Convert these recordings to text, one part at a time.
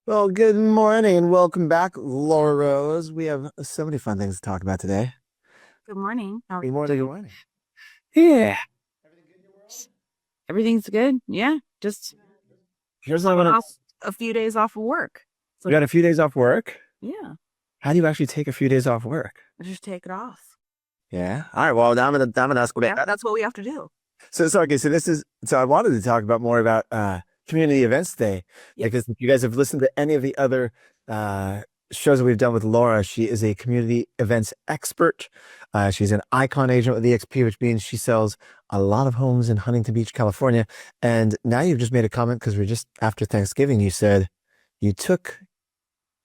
Well, good morning and welcome back, Laura Rose. We have so many fun things to talk about today. Good morning. How are Good you morning, good doing? morning. Yeah. Everything good in your world? Everything's good. Yeah. Just Here's what I coming want to. off a few days off of work. We So got a few days off work. yeah, How do you actually take a few days off work? I just take it off. Yeah. All right. Well, I'm gonna ask about Yeah, that. that's what we have to do. Okay. So I wanted to talk about more about community events today Yes. because if you guys have listened to any of the other uh shows that we've done with Laura, she is a community events expert. She's an icon agent with EXP, which means she sells a lot of homes in Huntington Beach, California. And now you've just made a comment because we're just after Thanksgiving. You said you took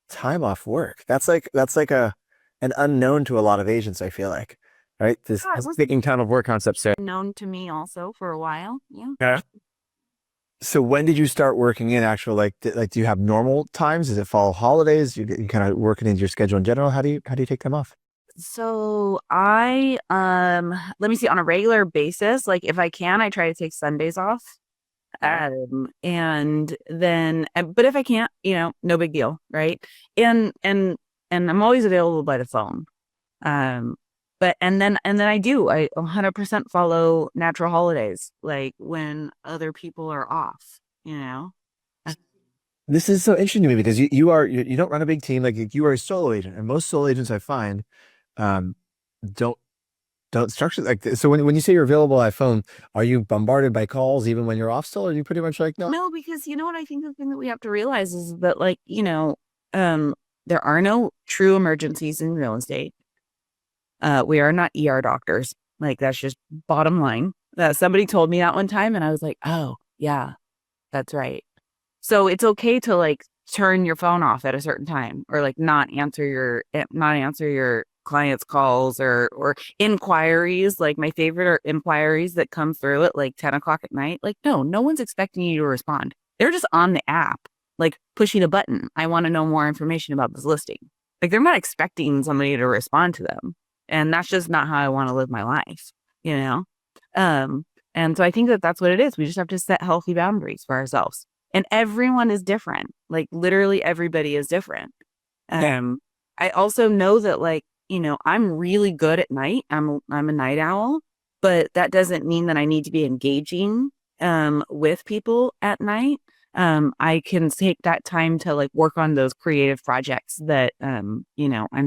time off work. That's like a an unknown to a lot of agents, I feel like. Right? This Yeah, it was taking time off work concept. So, known to me also for a while. Yeah. yeah. So when did you start working in actual do you have normal times? Does it follow holidays? You kind of working into your schedule in general? How do you take time off? So I let me see, on a regular basis, like if I can, I try to take Sundays off. Yeah. And then but if I can't, no big deal, right? And and and I'm always available by the phone. Um, but and then I 100% follow natural holidays, like when other people are off, you know? This is so interesting to me because you don't run a big team, like you are a solo agent, and most solo agents I find um don't don't structure like this. So when you say you're available by phone, are you bombarded by calls even when you're off still, or are you pretty much like no? No, because you know what I think the thing that we have to realize is that um there are no true emergencies in real estate. We are not ER doctors. Like that's just bottom line. Somebody told me that one time and I was like, "Oh, yeah, that's right." So it's okay to like turn your phone off at a certain time or like not answer your clients' calls or inquiries. Like my favorite are inquiries that come through at like 10 o'clock at night. Like, no one's expecting you to respond. They're just on the app, like pushing a button. I want to know more information about this listing. Like they're not expecting somebody to respond to them. And that's just not how I want to live my life, you know? Um, and so I think that that's what it is. We just have to set healthy boundaries for ourselves, and everyone is different. Like literally everybody is different. Um, I also know that I'm really good at night. I'm a night owl, but that doesn't mean that I need to be engaging with people at night. I can take that time to like work on those creative projects that I'm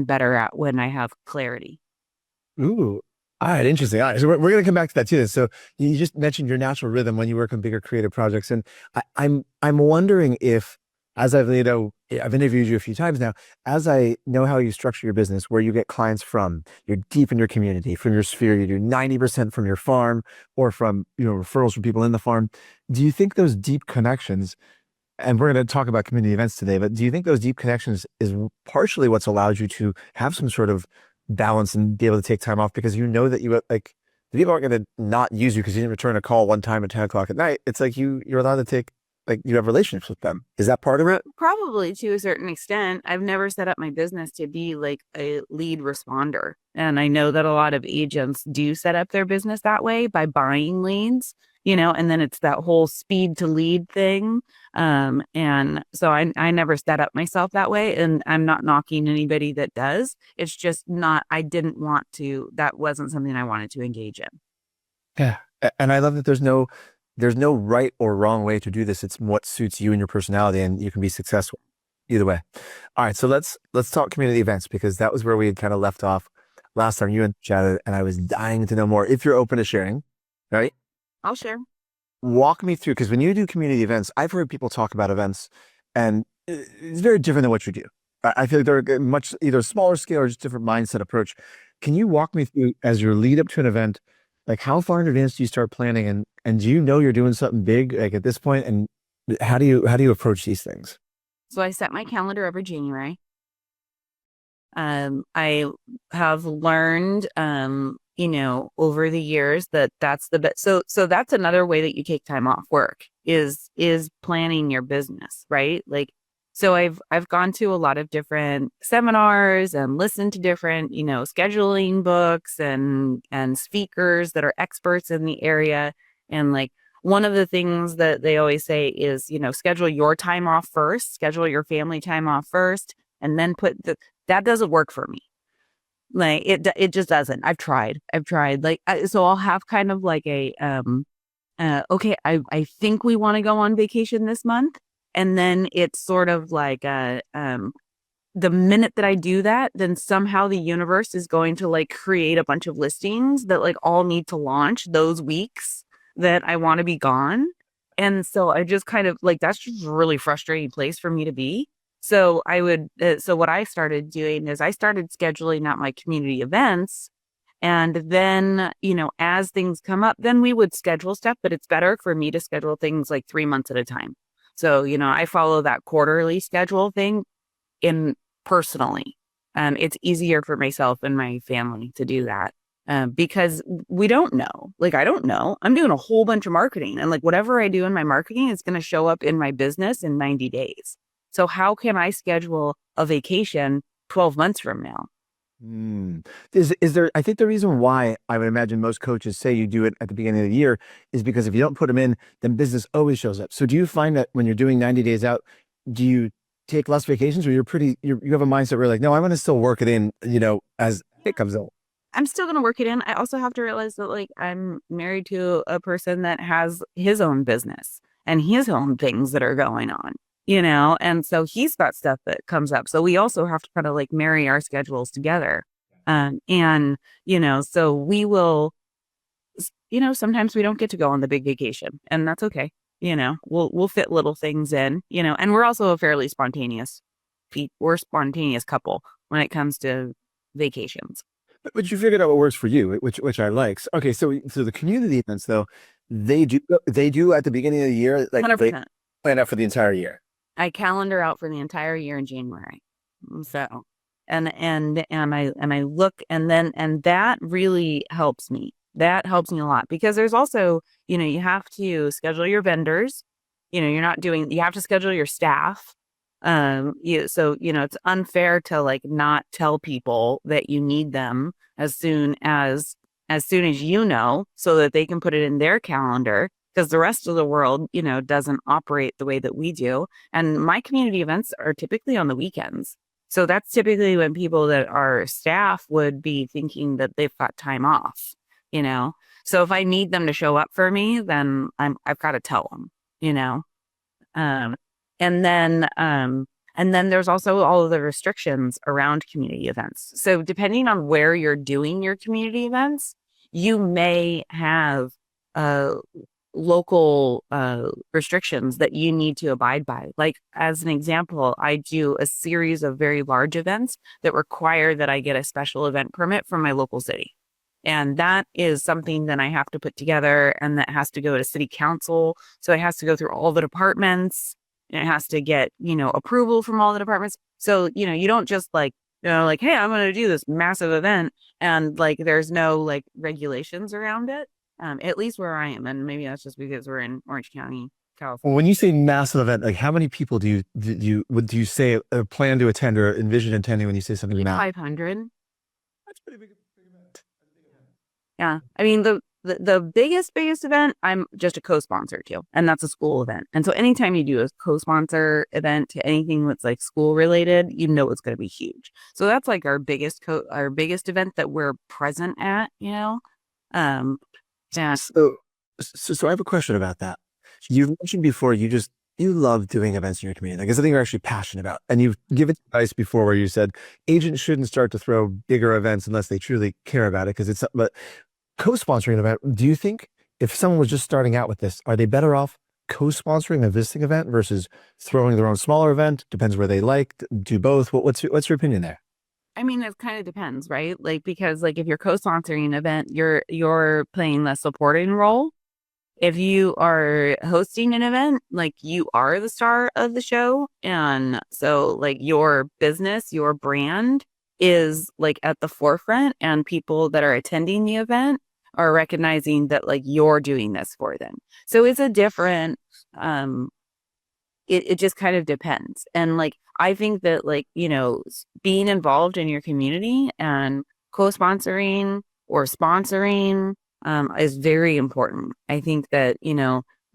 better at when I have clarity. Ooh. All right, interesting. All right, so we're gonna come back to that too. So you just mentioned your natural rhythm when you work on bigger creative projects, and I'm wondering if, as I've interviewed you a few times now, as I know how you structure your business, where you get clients from, you're deep in your community, from your sphere, you do 90% from your farm or from referrals from people in the farm. Do you think those deep connections, and we're going to talk about community events today, but do you think those deep connections is partially what's allowed you to have some sort of balance and be able to take time off because you know that the people aren't going to not use you because you didn't return a call one time at 10 o'clock at night. It's like you're allowed to take, like, you have relationships with them. Is that part of it? Probably to a certain extent. I've never set up my business to be like a lead responder. And I know that a lot of agents do set up their business that way by buying leads, and then it's that whole speed to lead thing. And so I never set up myself that way. And I'm not knocking anybody that does. It's just not, I didn't want to, that wasn't something I wanted to engage in. Yeah. And I love that there's no right or wrong way to do this. It's what suits you and your personality, and you can be successful either way. All right, so let's talk community events because that was where we had kind of left off last time you and chatted, and I was dying to know more. If you're open to sharing, right? I'll share. Walk me through because when you do community events, I've heard people talk about events, and it's very different than what you do. I feel like they're much either smaller scale or just different mindset approach. Can you walk me through as your lead up to an event, like how far in advance do you start planning, and do you know you're doing something big like at this point, and how do you approach these things? So I set my calendar every January. I have learned, over the years that that's the best. So that's another way that you take time off work is planning your business, right? Like, so I've gone to a lot of different seminars and listened to different, scheduling books and speakers that are experts in the area. And like one of the things that they always say is, schedule your time off first, schedule your family time off first, and then that doesn't work for me. Like it just doesn't. I've tried like, so I'll have kind of like okay, I think we want to go on vacation this month. And then it's sort of like, the minute that I do that, then somehow the universe is going to like create a bunch of listings that like all need to launch those weeks that I want to be gone. And so I just kind of like, that's just a really frustrating place for me to be. So what I started doing is I started scheduling out my community events. And then, as things come up, then we would schedule stuff, but it's better for me to schedule things like 3 months at a time. So, I follow that quarterly schedule thing in personally. It's easier for myself and my family to do that. Because we don't know. Like, I don't know. I'm doing a whole bunch of marketing, and like whatever I do in my marketing is going to show up in my business in 90 days. So how can I schedule a vacation 12 months from now? Mm. Is there, I think the reason why I would imagine most coaches say you do it at the beginning of the year is because if you don't put them in, then business always shows up. So do you find that when you're doing 90 days out, do you take less vacations, or you have a mindset where you're like, no, I'm going to still work it in, as it comes out? I'm still going to work it in. I also have to realize that like I'm married to a person that has his own business and his own things that are going on, and so he's got stuff that comes up. So we also have to kind of like marry our schedules together. And, so we will, sometimes we don't get to go on the big vacation, and that's okay. We'll fit little things in, and we're also a fairly we're spontaneous couple when it comes to vacations. But you figured out what works for you, which I like. Okay, so the community events though, they do at the beginning of the year, like they 100%. plan out for the entire year. I calendar out for the entire year in January. So, and I look, and that really helps me. That helps me a lot because there's also, you have to schedule your vendors. You have to schedule your staff. It's unfair to like not tell people that you need them as soon as so that they can put it in their calendar, because the rest of the world, doesn't operate the way that we do. And my community events are typically on the weekends. So that's typically when people that are staff would be thinking that they've got time off, you know? So if I need them to show up for me, then I've got to tell them, you know? Um, and then, um, and then there's also all of the restrictions around community events. So depending on where you're doing your community events, you may have uh, local restrictions that you need to abide by. Like, as an example, I do a series of very large events that require that I get a special event permit from my local city. And that is something that I have to put together, and that has to go to city council. So it has to go through all the departments, and it has to get, approval from all the departments. So, you don't just like, hey, I'm going to do this massive event, and like, there's no like regulations around it. At least where I am. And maybe that's just because we're in Orange County, Well, California. when you say massive event, like how many people do you say plan to attend or envision attending when you say something Like massive? 500. That's pretty big event. Yeah. I mean, the biggest event, I'm just a co-sponsor to, and that's a school event. And so anytime you do a co-sponsor event to anything that's like school related, it's going to be huge. So that's like our biggest event that we're present at. Um, yeah. So I have a question about that. You've mentioned before you love doing events in your community. Like it's something you're actually passionate about. And you've given advice before where you said agents shouldn't start to throw bigger events unless they truly care about it. Because but co-sponsoring an event, do you think if someone was just starting out with this, are they better off co-sponsoring a visiting event versus throwing their own smaller event? Depends where they like, do both. What's your opinion there? I mean, it kind of depends, right? Like, because like if you're co-sponsoring an event, you're playing the supporting role. If you are hosting an event, like you are the star of the show. And so like your business, your brand is like at the forefront, and people that are attending the event are recognizing that like you're doing this for them. So it's a different, it just kind of depends. And like, I think that like, being involved in your community and co-sponsoring or sponsoring is very important. I think that,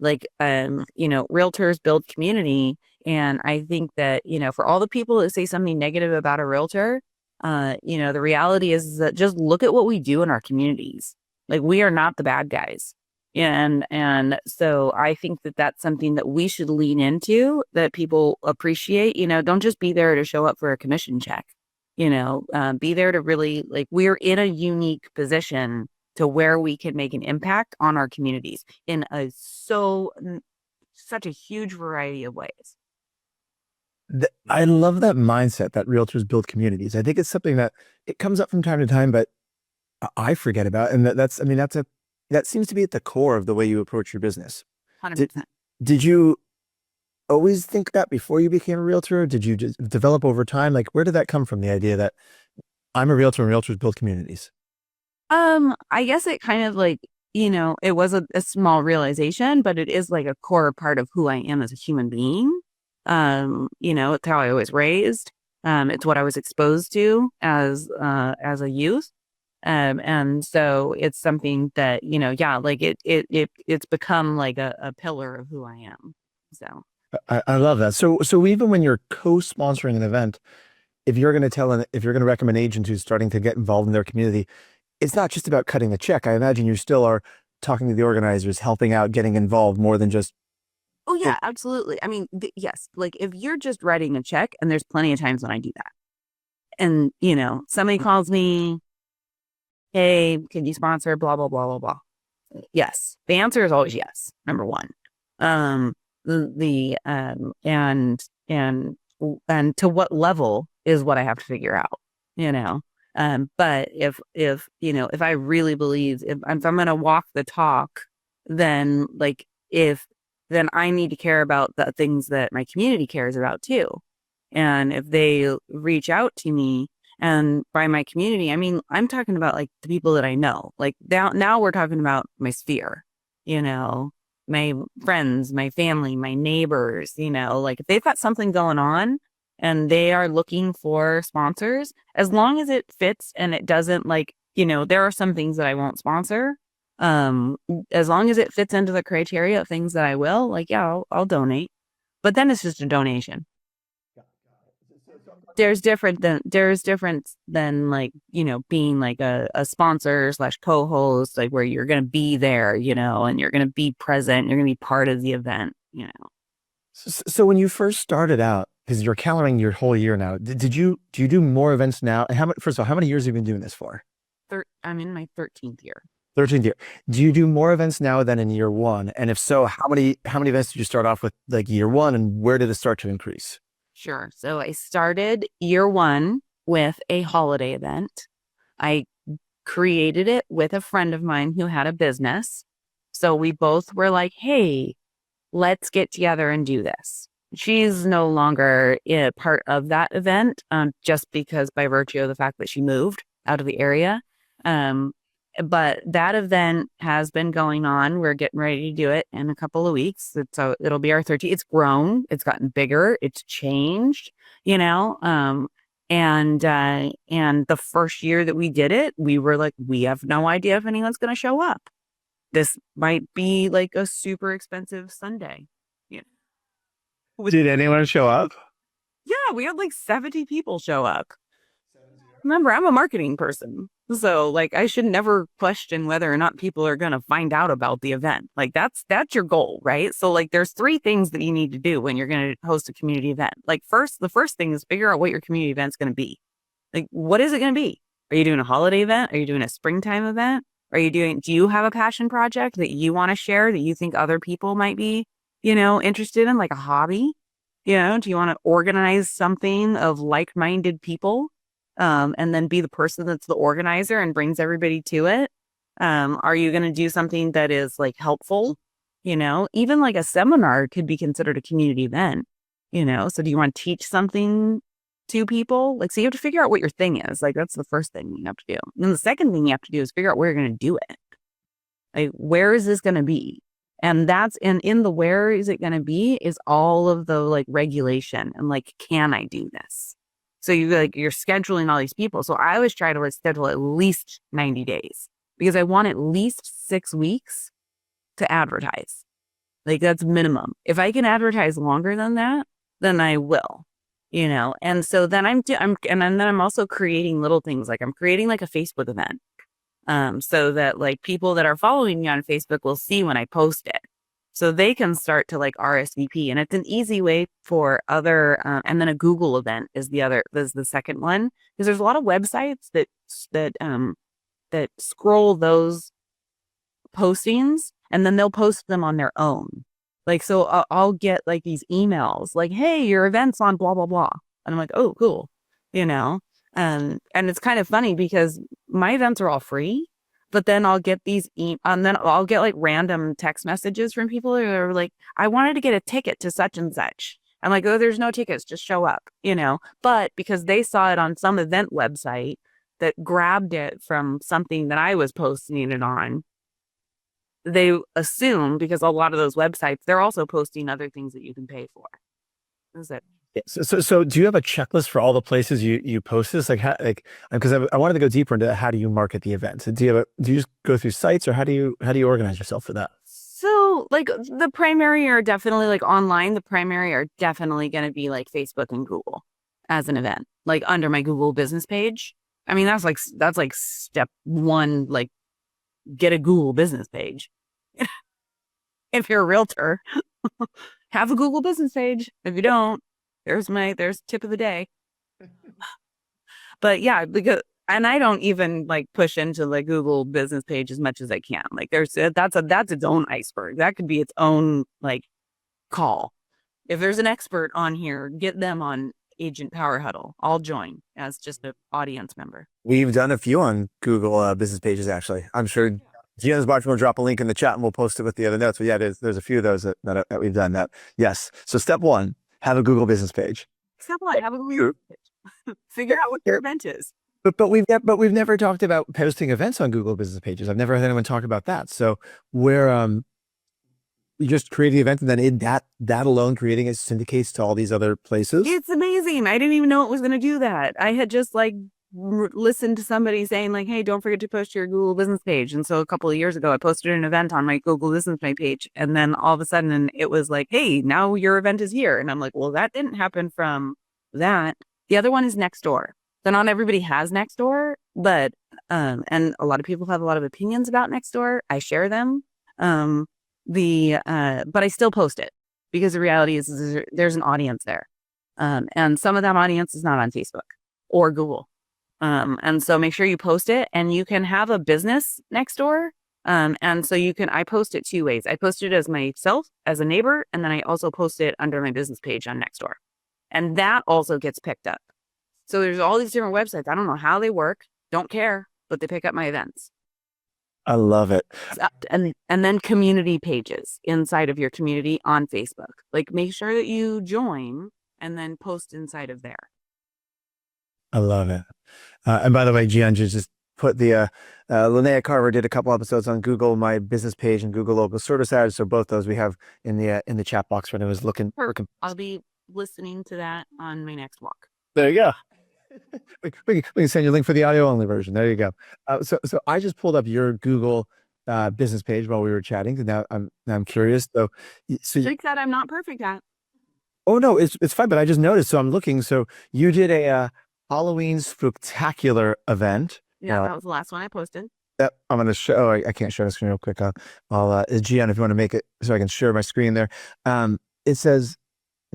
realtors build community. And I think that, for all the people that say something negative about a realtor, the reality is that just look at what we do in our communities. Like, we are not the bad guys. And so I think that that's something that we should lean into, that people appreciate. Don't just be there to show up for a commission check. Be there to really, like, we're in a unique position to where we can make an impact on our communities in such a huge variety of ways. I love that mindset that realtors build communities. I think it's something that it comes up from time to time, but I forget about. And I mean, that seems to be at the core of the way you approach your business. Did, 100%. did you always think that before you became a realtor? Or did you just develop over time? Like, where did that come from? The idea that I'm a realtor and realtors build communities. I guess it kind of like, it was a small realization, but it is like a core part of who I am as a human being. It's how I was raised. It's what I was exposed to as a youth. And so it's something that, yeah, like it's become like a pillar of who I am. So. I love that. So even when you're co-sponsoring an event, if you're going to recommend an agent who's starting to get involved in their community, it's not just about cutting the check. I imagine you still are talking to the organizers, helping out, getting involved more than just. Oh yeah, absolutely. I mean, yes, like if you're just writing a check, and there's plenty of times when I do that. And, somebody calls me, hey, can you sponsor blah, blah, blah, blah, blah. Yes. The answer is always yes. Number one. Um, and to what level is what I have to figure out, you know? But if I really believe, if I'm going to walk the talk, then then I need to care about the things that my community cares about too. And if they reach out to me, and by my community, I mean, I'm talking about like the people that I know. Like now we're talking about my sphere, you know, my friends, my family, my neighbors, like if they've got something going on and they are looking for sponsors, as long as it fits and it doesn't there are some things that I won't sponsor. As long as it fits into the criteria of things that I will, yeah, I'll donate. But then it's just a donation. There's difference than being like a sponsor / co-host, like where you're gonna be there, and you're gonna be present, you're gonna be part of the event. So when you first started out, because you're calendaring your whole year now, do you do more events now? And first of all, how many years have you been doing this for? I'm in my 13th year. 13th year. Do you do more events now than in year one? And if so, how many events did you start off with like year one, and where did it start to increase? Sure. So I started year one with a holiday event. I created it with a friend of mine who had a business. So we both were like, hey, let's get together and do this. She's no longer a part of that event, just because by virtue of the fact that she moved out of the area. But that event has been going on. We're getting ready to do it in a couple of weeks. So it'll be our 13th. It's grown. It's gotten bigger. It's changed, you know. And the first year that we did it, we were like, we have no idea if anyone's going to show up. This might be like a super expensive Sunday. Yeah. Did anyone show up? Yeah, we had like 70 people show up. Remember, I'm a marketing person. So I should never question whether or not people are going to find out about the event. Like that's your goal, right? So there's three things that you need to do when you're going to host a community event. The first thing is figure out what your community event's going to be. Like, what is it going to be? Are you doing a holiday event? Are you doing a springtime event? Do you have a passion project that you want to share that you think other people might be, interested in, like a hobby? Do you want to organize something of like-minded people? And then be the person that's the organizer and brings everybody to it? Are you going to do something that is helpful? Even like a seminar could be considered a community event, so do you want to teach something to people? So you have to figure out what your thing is. That's the first thing you have to do. And then the second thing you have to do is figure out where you're going to do it. Where is this going to be? And in the where is it going to be is all of the regulation and can I do this? So you're scheduling all these people. So I always try to schedule at least 90 days because I want at least 6 weeks to advertise. Like that's minimum. If I can advertise longer than that, then I will, And so then I'm also creating little things. Like I'm creating like a Facebook event. So that like people that are following me on Facebook will see when I post it. So they can start to like RSVP. And it's an easy way for and then a Google event is the second one. Because there's a lot of websites that scroll those postings and then they'll post them on their own. Like, so I'll get like these emails like, hey, your event's on blah, blah, blah. And I'm like, oh, cool. You know? And it's kind of funny because my events are all free, but then I'll get and then I'll get like random text messages from people who are like, I wanted to get a ticket to such and such. I'm like, oh, there's no tickets, just show up, But because they saw it on some event website that grabbed it from something that I was posting it on, they assume because a lot of those websites, they're also posting other things that you can pay for. Is it? Yeah, so do you have a checklist for all the places you post this? Like, because I wanted to go deeper into how do you market the event? So do you just go through sites, or how do you organize yourself for that? So like the primary are definitely like online. The primary are definitely going to be like Facebook and Google as an event, like under my Google business page. I mean, that's like step one, like get a Google business page. If you're a realtor, have a Google business page. If you don't, there's tip of the day. But yeah, and I don't even like push into the Google business page as much as I can. Like that's its own iceberg. That could be its own like call. If there's an expert on here, get them on Agent Power Huddle. I'll join as just an audience member. We've done a few on Google business pages, actually. I'm sure Gina's watching. We'll drop a link in the chat and we'll post it with the other notes. But yeah, there's a few of those that we've done that. Yes. So step one, have a Google business page. Step one, have a Google page. Figure out what your event is. But we've never talked about posting events on Google business pages. I've never heard anyone talk about that. So where you just create the event and then in that alone creating it syndicates to all these other places. It's amazing. I didn't even know it was going to do that. I had just like listened to somebody saying like, hey, don't forget to post your Google business page. And so a couple of years ago, I posted an event on my Google business page. And then all of a sudden it was like, hey, now your event is here. And I'm like, well, that didn't happen from that. The other one is Nextdoor. So not everybody has Nextdoor, but and a lot of people have a lot of opinions about Nextdoor. I share them. But I still post it because the reality is there's an audience there. And some of that audience is not on Facebook or Google. And so make sure you post it, and you can have a business Nextdoor. And so I post it two ways. I post it as myself, as a neighbor, and then I also post it under my business page on Nextdoor. And that also gets picked up. So there's all these different websites. I don't know how they work. Don't care, but they pick up my events. I love it. And then community pages inside of your community on Facebook. Like make sure that you join and then post inside of there. I love it. And by the way, Gian just put the Linnea Carver did a couple episodes on Google My Business Page and Google Local Service Ads. So both those we have in the chat box when I was looking. I'll be listening to that on my next walk. There you go. We can send you a link for the audio only version. There you go. So I just pulled up your Google business page while we were chatting, and now I'm curious. So Jake said I'm not perfect at. Oh no, it's fine. But I just noticed. So I'm looking. So you did a Halloween spectacular event. Yeah, that was the last one I posted. That I'm going to show. Oh, I can't share the screen real quick. I'll Gian, if you want to make it so I can share my screen there. It says,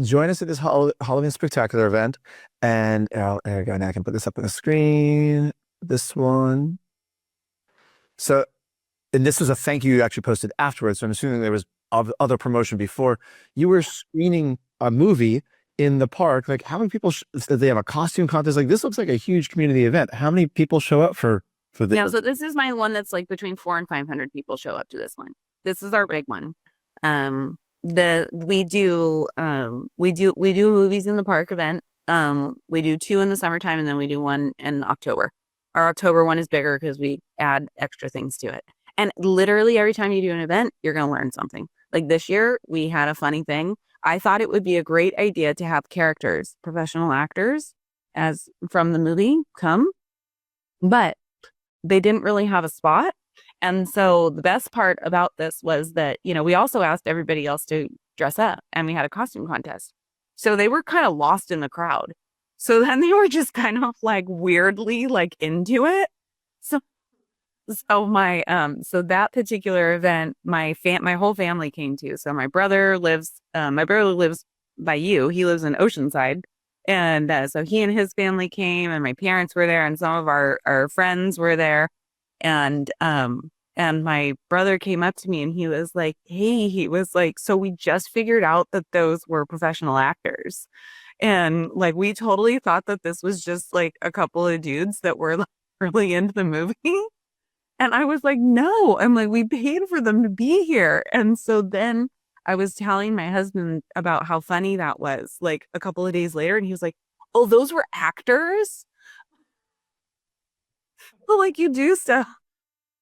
join us at this Halloween spectacular event. And there we go. Now I can put this up on the screen. This one. So, and this was a thank you actually posted afterwards. So I'm assuming there was other promotion before. You were screening a movie in the park. Like, how many people they have a costume contest? Like, this looks like a huge community event. How many people show up for this? Yeah, so this is my one that's like between 400 and 500 people show up to this one. This is our big one. We do movies in the park event. We do 2 in the summertime, and then we do 1 in October. Our October one is bigger because we add extra things to it. And literally every time you do an event, you're going to learn something. Like this year, we had a funny thing. I thought it would be a great idea to have characters, professional actors, as from the movie come, but they didn't really have a spot. And so the best part about this was that, we also asked everybody else to dress up and we had a costume contest. So they were kind of lost in the crowd. So then they were just kind of like weirdly like into it. So so that particular event, my whole family came to. So my brother lives by you. He lives in Oceanside. And so he and his family came and my parents were there and some of our friends were there. And my brother came up to me and he was like, "Hey," he was like, "So we just figured out that those were professional actors." And like we totally thought that this was just like a couple of dudes that were like really into the movie. And I was like, "No." I'm like, "We paid for them to be here." And so then I was telling my husband about how funny that was, like a couple of days later, and he was like, "Oh, those were actors?" Well, like you do stuff,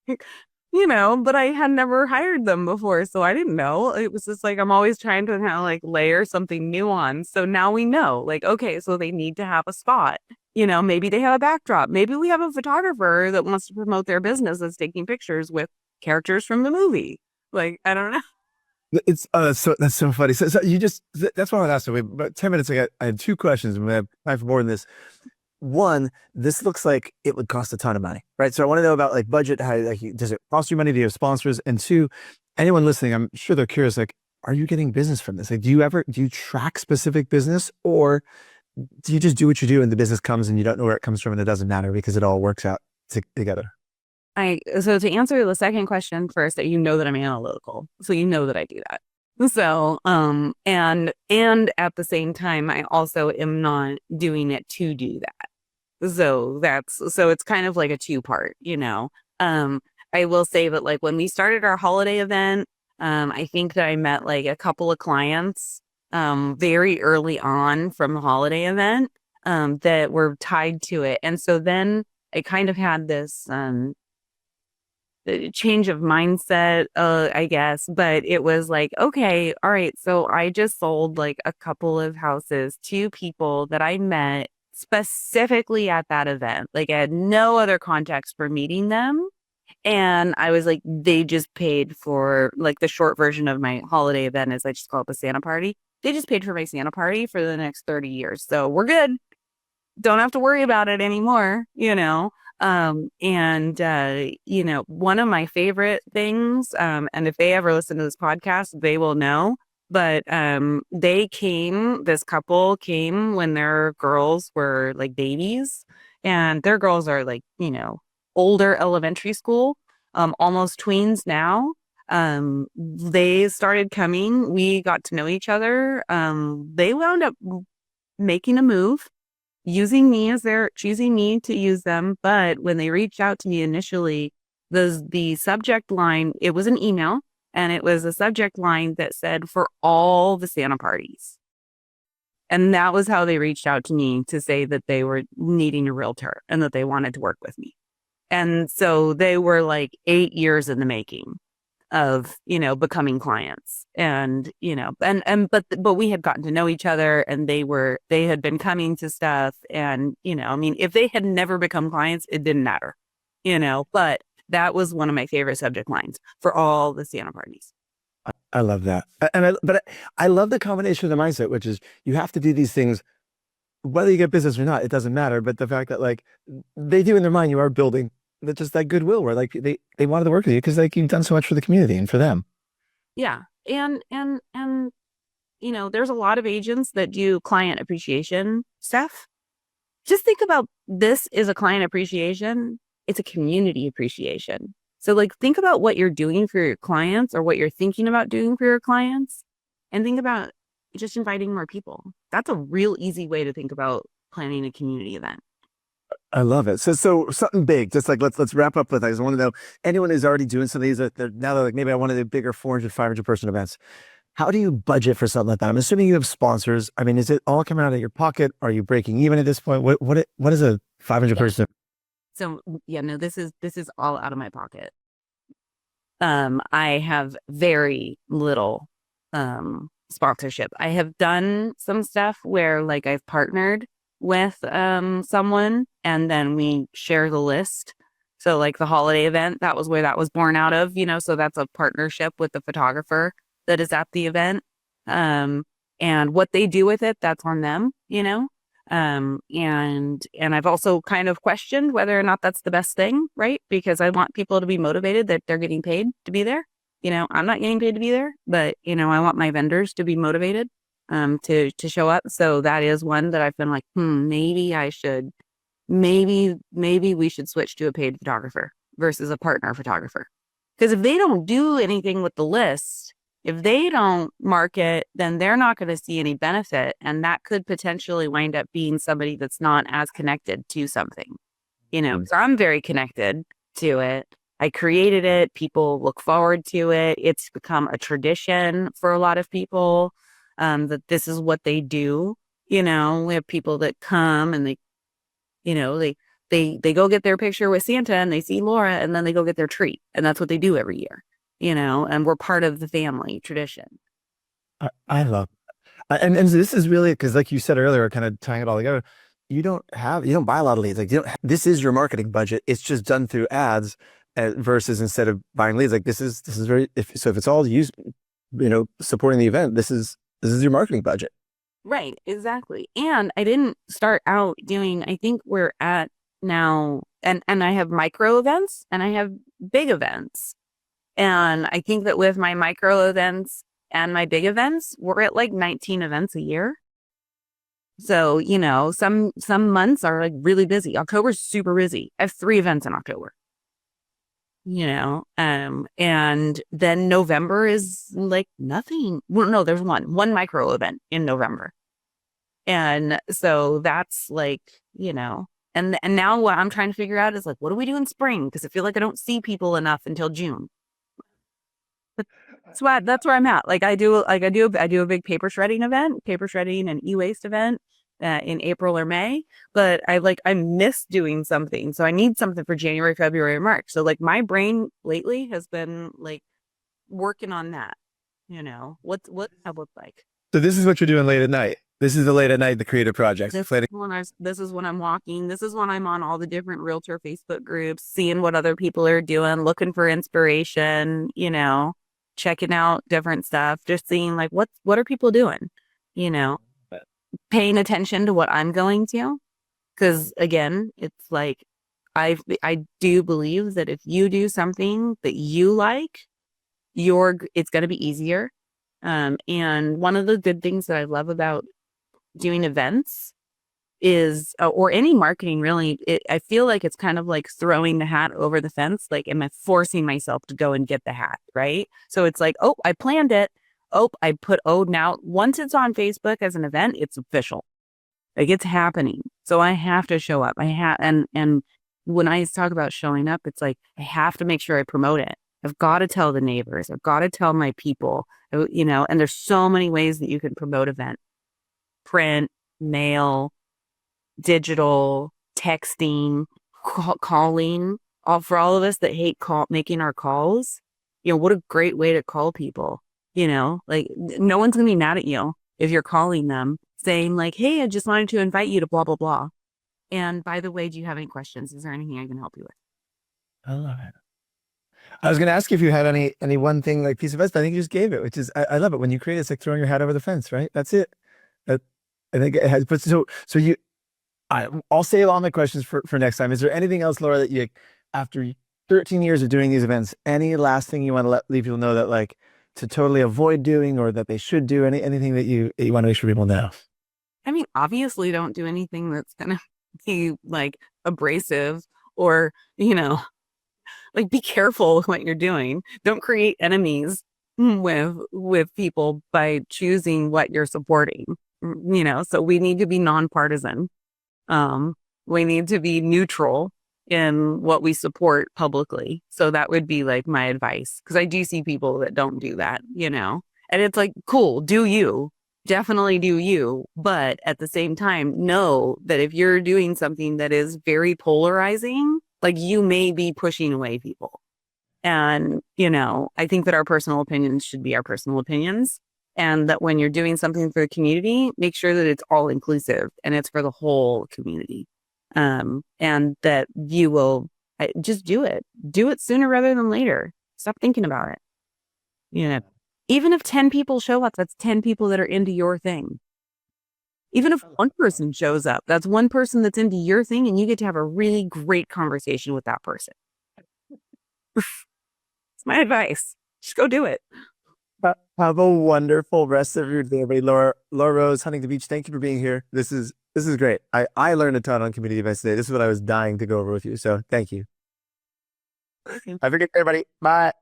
but I had never hired them before, so I didn't know. It was just like I'm always trying to kind of like layer something new on. So now we know, like, okay, so they need to have a spot. Maybe they have a backdrop. Maybe we have a photographer that wants to promote their business that's taking pictures with characters from the movie. Like, I don't know. It's that's so funny. So you just that's why I asked you. About 10 minutes ago, I had two questions. And we have time for more than this. One, this looks like it would cost a ton of money, right? So I want to know about like budget. How like does it cost you money? Do you have sponsors? And two, anyone listening, I'm sure they're curious. Like, are you getting business from this? Like, do you track specific business, or do you just do what you do and the business comes and you don't know where it comes from and it doesn't matter because it all works out together? So to answer the second question first, that that I'm analytical, so that I do that. So, and at the same time, I also am not doing it to do that. So it's kind of like a two part. Um, I will say that like when we started our holiday event, I think that I met like a couple of clients, very early on from the holiday event, that were tied to it. And so then I kind of had this, change of mindset, I guess, but it was like, okay, all right, so I just sold like a couple of houses to people that I met specifically at that event. Like I had no other context for meeting them. And I was like, they just paid for like the short version of my holiday event, as I just call it the Santa party. They just paid for my Santa party for the next 30 years. So we're good, don't have to worry about it anymore. And one of my favorite things, and if they ever listen to this podcast, they will know. But this couple came when their girls were like babies, and their girls are like, older elementary school, almost tweens now. They started coming, we got to know each other. They wound up making a move choosing me to use them. But when they reached out to me initially, the subject line, it was an email and it was a subject line that said for all the Santa parties. And that was how they reached out to me to say that they were needing a realtor and that they wanted to work with me. And so they were like 8 years in the making of becoming clients. And but we had gotten to know each other and they had been coming to stuff. And I mean, if they had never become clients, it didn't matter. But that was one of my favorite subject lines for all the Santa parties. I love that. I love the combination of the mindset, which is you have to do these things, whether you get business or not, it doesn't matter. But the fact that like they do in their mind, you are building that just that goodwill where like they wanted to work with you because like you've done so much for the community and for them. Yeah. And there's a lot of agents that do client appreciation stuff. Just think about this is a client appreciation. It's a community appreciation. So like think about what you're doing for your clients or what you're thinking about doing for your clients and think about just inviting more people. That's a real easy way to think about planning a community event. I love it. So something big. Just like let's wrap up with. I just want to know anyone who's already doing some of these. Now they're like maybe I want to do bigger 400, 500 person events. How do you budget for something like that? I'm assuming you have sponsors. I mean, is it all coming out of your pocket? Are you breaking even at this point? What is a 500 Yeah. person? So yeah, no, this is all out of my pocket. I have very little sponsorship. I have done some stuff where like I've partnered with someone and then we share the list. So like the holiday event, that was where that was born out of, so that's a partnership with the photographer that is at the event. Um, and what they do with it, that's on them. And I've also kind of questioned whether or not that's the best thing, right? Because I want people to be motivated that they're getting paid to be there. I'm not getting paid to be there, but I want my vendors to be motivated to show up. So that is one that I've been like, maybe I should, maybe we should switch to a paid photographer versus a partner photographer. Because if they don't do anything with the list, if they don't market, then they're not going to see any benefit. And that could potentially wind up being somebody that's not as connected to something, so I'm very connected to it. I created it. People look forward to it. It's become a tradition for a lot of people that this is what they do. We have people that come and they go get their picture with Santa and they see Laura and then they go get their treat. And that's what they do every year, and we're part of the family tradition. I love, and so this is really because, like you said earlier, kind of tying it all together. You don't buy a lot of leads. Like this is your marketing budget. It's just done through ads versus instead of buying leads. Like this is very if it's all used, supporting the event. This is your marketing budget. Right, exactly. And I didn't start out doing, I think we're at now, and I have micro events and I have big events. And I think that with my micro events and my big events, we're at like 19 events a year. So, some months are like really busy. October's super busy. I have 3 events in October. And then November is like nothing. Well, no, there's one micro event in November. And so that's like, and now what I'm trying to figure out is like, what do we do in spring? Because I feel like I don't see people enough until June. That's where I'm at. Like I do a big paper shredding and e-waste event in April or May. But I miss doing something. So I need something for January, February, March. So like my brain lately has been like working on that. What that look like. So this is what you're doing late at night. This is the late at night, the creative projects. This is when I'm walking. This is when I'm on all the different realtor Facebook groups, seeing what other people are doing, looking for inspiration, checking out different stuff, just seeing like what are people doing, you know, paying attention to what I'm going to. Because again, it's like I do believe that if you do something that you like, it's going to be easier. And one of the good things that I love about doing events is, or any marketing really, I feel like it's kind of like throwing the hat over the fence. Like, am I forcing myself to go and get the hat? Right. So it's like, oh, I planned it. Now once it's on Facebook as an event, it's official. Like it's happening. So I have to show up. And when I talk about showing up, it's like, I have to make sure I promote it. I've got to tell the neighbors. I've got to tell my people, and there's so many ways that you can promote event: print, mail, digital, texting, calling. For all of us that hate making our calls, what a great way to call people. Like no one's gonna be mad at you if you're calling them saying like, hey, I just wanted to invite you to blah, blah, blah. And by the way, do you have any questions? Is there anything I can help you with? I love it. I was going to ask you if you had any one thing like piece of advice, but I think you just gave it, which is I love it when you create. It's like throwing your hat over the fence, right? That's it. That, I think it has. But I'll save all my questions for next time. Is there anything else, Laura, that you, after 13 years of doing these events, any last thing you want to leave people know that like to totally avoid doing or that they should do? Anything that you want to make sure people know? I mean, obviously, don't do anything that's gonna be like abrasive or like be careful with what you're doing. Don't create enemies with people by choosing what you're supporting. So we need to be nonpartisan. We need to be neutral in what we support publicly. So that would be like my advice, because I do see people that don't do that, and it's like, cool, do you. Definitely do you. But at the same time, know that if you're doing something that is very polarizing, like you may be pushing away people. And, I think that our personal opinions should be our personal opinions. And that when you're doing something for the community, make sure that it's all inclusive and it's for the whole community. And that you will Just do it. Do it sooner rather than later. Stop thinking about it. You know, even if 10 people show up, that's 10 people that are into your thing. Even if one person shows up, that's one person that's into your thing, and you get to have a really great conversation with that person. It's my advice. Just go do it. Have a wonderful rest of your day, everybody. Laura Rose, Huntington Beach, thank you for being here. This is great. I learned a ton on community events today. This is what I was dying to go over with you. So thank you. Have a good day, everybody. Bye.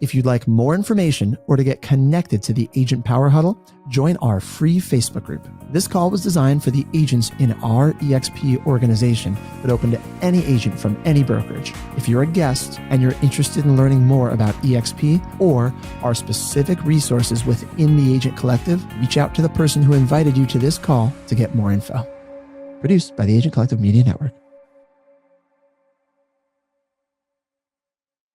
If you'd like more information or to get connected to the Agent Power Huddle, join our free Facebook group. This call was designed for the agents in our EXP organization, but open to any agent from any brokerage. If you're a guest and you're interested in learning more about EXP or our specific resources within the Agent Collective, reach out to the person who invited you to this call to get more info. Produced by the Agent Collective Media Network.